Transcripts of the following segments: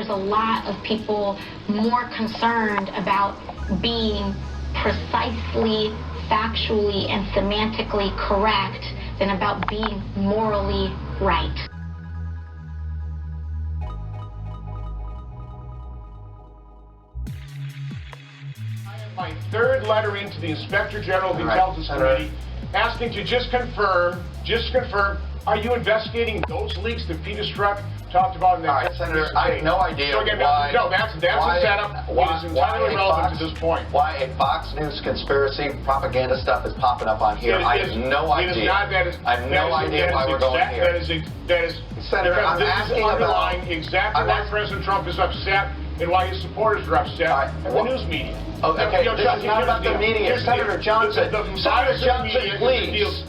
there's a lot of people more concerned about being precisely, factually, and semantically correct than about being morally right. My third letter into the Inspector General of the Intelligence Committee asking to just confirm, are you investigating those leaks that Peter Strzok talked about in that? All right, Senator, I have no idea so again, why. No, that's a setup. It is entirely irrelevant to this point. Why a Fox News conspircy propaganda stuff is popping up on here, I have no idea. I have no idea why we're going here. That is, Senator, because I'm this asking is underlying about exactly why President Trump is upset and why his supporters are upset at the news media. Okay, this is not about the media. Senator Johnson, please.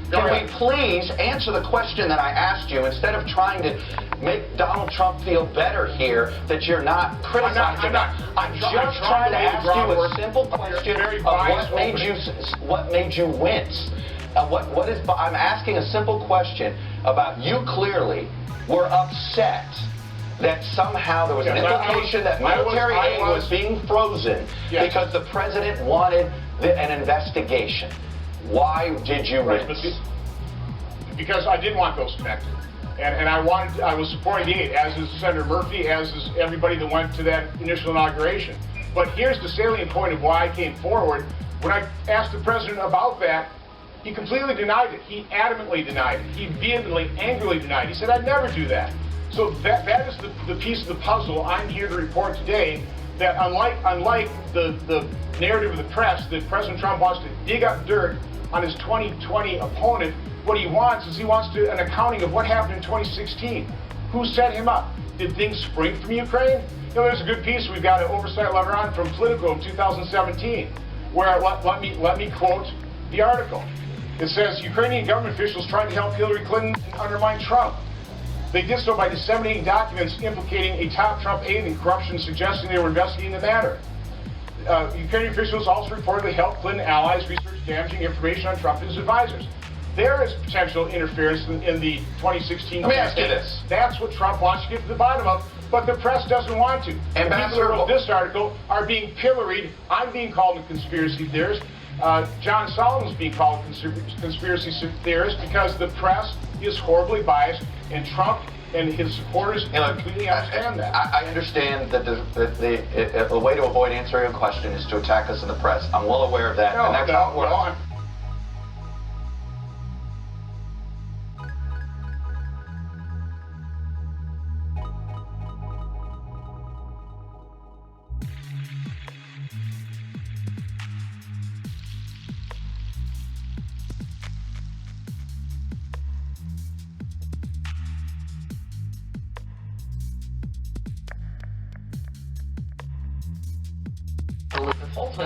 Can we please answer the question that I asked you instead of trying to make Donald Trump feel better here that you're not criticizing him? I'm just trying to ask you a simple question of what made you wince. I'm asking a simple question about you clearly were upset that somehow there was an implication that military aid was being frozen because the president wanted an investigation. Why did you wince? Because I didn't want those connected. And I was supporting the aid, as is Senator Murphy, as is everybody that went to that initial inauguration. But here's the salient point of why I came forward. When I asked the president about that, he completely denied it. He adamantly denied it. He vehemently, angrily denied it. He said, I'd never do that. So that is the piece of the puzzle I'm here to report today, that unlike the narrative of the press that President Trump wants to dig up dirt on his 2020 opponent, what he wants is an accounting of what happened in 2016. Who set him up? Did things spring from Ukraine? You know, there's a good piece we've got an oversight letter on from Politico in 2017, where let me quote the article. It says, Ukrainian government officials trying to help Hillary Clinton undermine Trump. They did so by disseminating documents implicating a top Trump aide in corruption, suggesting they were investigating the matter. Ukrainian officials also reportedly helped Clinton allies research damaging information on Trump and his advisors. There is potential interference in the 2016 Let me ask you this. That's what Trump wants to get to the bottom of, but the press doesn't want to. People who wrote this article are being pilloried. I'm being called a conspiracy theorist. John Solomon's being called a conspiracy theorist because the press is horribly biased, and Trump and his supporters completely understand that. I understand that the way to avoid answering a question is to attack us in the press. I'm well aware of that, and that's how it works.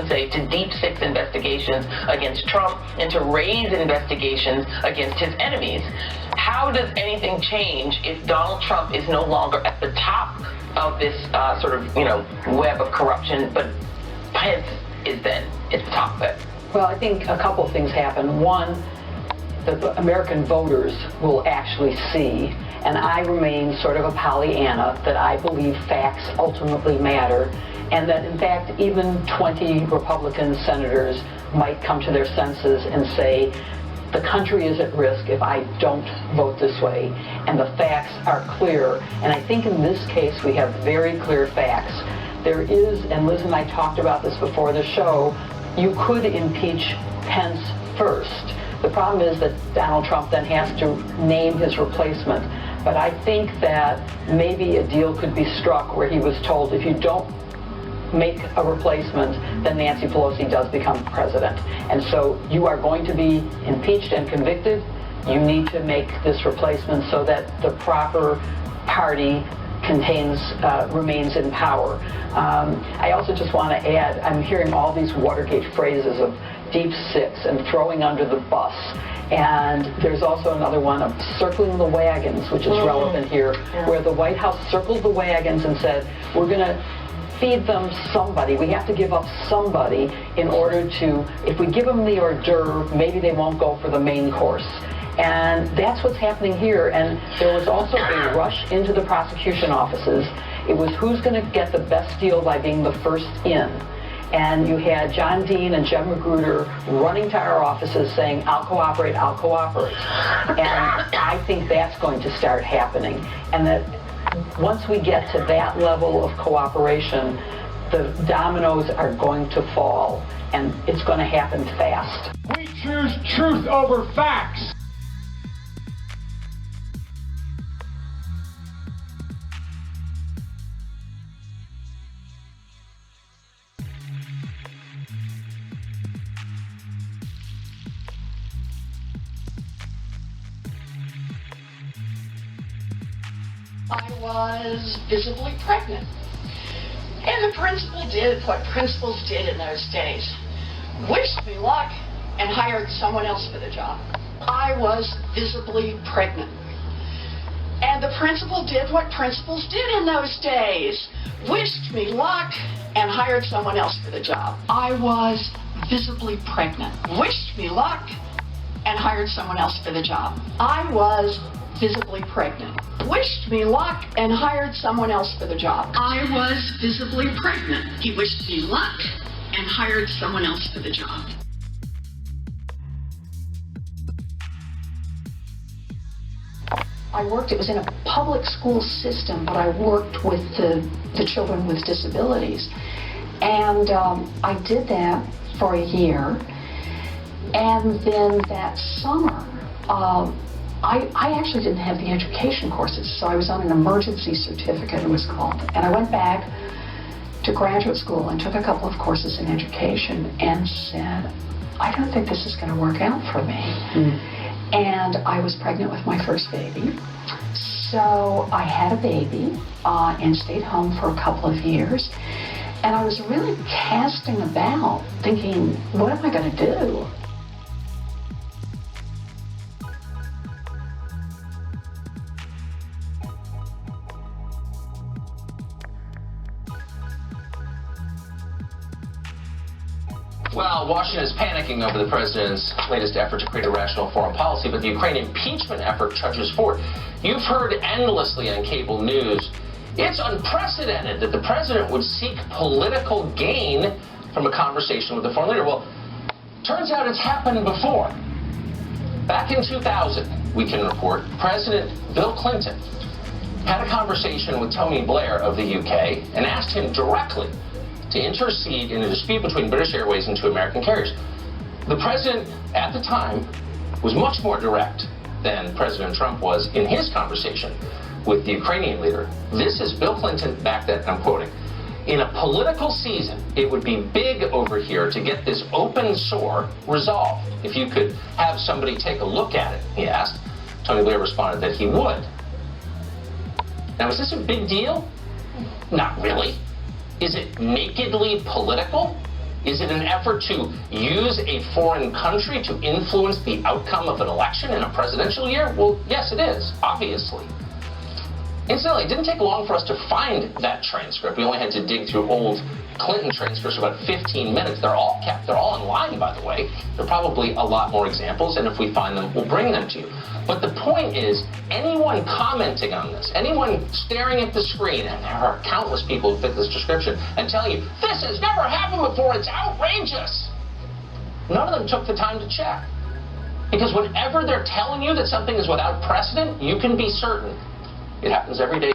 Say to deep six investigations against Trump and to raise investigations against his enemies. How does anything change if Donald Trump is no longer at the top of this web of corruption, but Pence is then at the top of it? Well, I think a couple of things happen. One, the American voters will actually see, and I remain sort of a Pollyanna, that I believe facts ultimately matter, and that in fact even 20 Republican senators might come to their senses and say, the country is at risk if I don't vote this way, and the facts are clear. And I think in this case we have very clear facts. There is, and Liz and I talked about this before the show, you could impeach Pence first. The problem is that Donald Trump then has to name his replacement. But I think that maybe a deal could be struck where he was told, if you don't make a replacement, then Nancy Pelosi does become president. And so you are going to be impeached and convicted. You need to make this replacement so that the proper party remains in power. I also just want to add, I'm hearing all these Watergate phrases of deep six and throwing under the bus. And there's also another one of circling the wagons, which is relevant here, where the White House circled the wagons and said, we're going to feed them somebody. We have to give up somebody in order to, if we give them the hors d'oeuvre, maybe they won't go for the main course. And that's what's happening here. And there was also a rush into the prosecution offices. It was who's going to get the best deal by being the first in. And you had John Dean and Jeb Magruder running to our offices saying, I'll cooperate, I'll cooperate. And I think that's going to start happening. And that once we get to that level of cooperation, the dominoes are going to fall, and it's going to happen fast. We choose truth over facts. I was visibly pregnant. And the principal did what principals did in those days. Wished me luck and hired someone else for the job. I was visibly pregnant. And the principal did what principals did in those days. Wished me luck and hired someone else for the job. I was visibly pregnant. Wished me luck and hired someone else for the job. I was visibly pregnant. Wished me luck and hired someone else for the job. I was visibly pregnant. He wished me luck and hired someone else for the job. I worked, it was in a public school system, but I worked with the children with disabilities. And I did that for a year. And then that summer, I actually didn't have the education courses, so I was on an emergency certificate, it was called. And I went back to graduate school and took a couple of courses in education and said, I don't think this is going to work out for me. And I was pregnant with my first baby. So I had a baby and stayed home for a couple of years. And I was really casting about, thinking, what am I going to do? Well, Washington is panicking over the president's latest effort to create a rational foreign policy, but the Ukraine impeachment effort trudges forward. You've heard endlessly on cable news, it's unprecedented that the president would seek political gain from a conversation with a foreign leader. Well, turns out it's happened before. Back in 2000, we can report, President Bill Clinton had a conversation with Tony Blair of the UK and asked him directly to intercede in a dispute between British Airways and two American carriers. The president, at the time, was much more direct than President Trump was in his conversation with the Ukrainian leader. This is Bill Clinton back then, I'm quoting, in a political season, it would be big over here to get this open sore resolved. If you could have somebody take a look at it, he asked. Tony Blair responded that he would. Now, is this a big deal? Not really. Is it nakedly political? Is it an effort to use a foreign country to influence the outcome of an election in a presidential year? Well, yes, it is, obviously. Incidentally, it didn't take long for us to find that transcript. We only had to dig through old Clinton transcripts for about 15 minutes. They're all kept. They're all online, by the way. There are probably a lot more examples, and if we find them, we'll bring them to you. But the point is, anyone commenting on this, anyone staring at the screen, and there are countless people who fit this description, and telling you, this has never happened before, it's outrageous. None of them took the time to check. Because whenever they're telling you that something is without precedent, you can be certain it happens every day.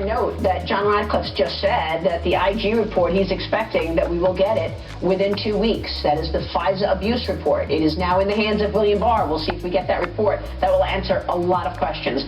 Note that John Radcliffe just said that the IG report, he's expecting that we will get it within 2 weeks. That is the FISA abuse report. It is now in the hands of William Barr. We'll see if we get that report. That will answer a lot of questions.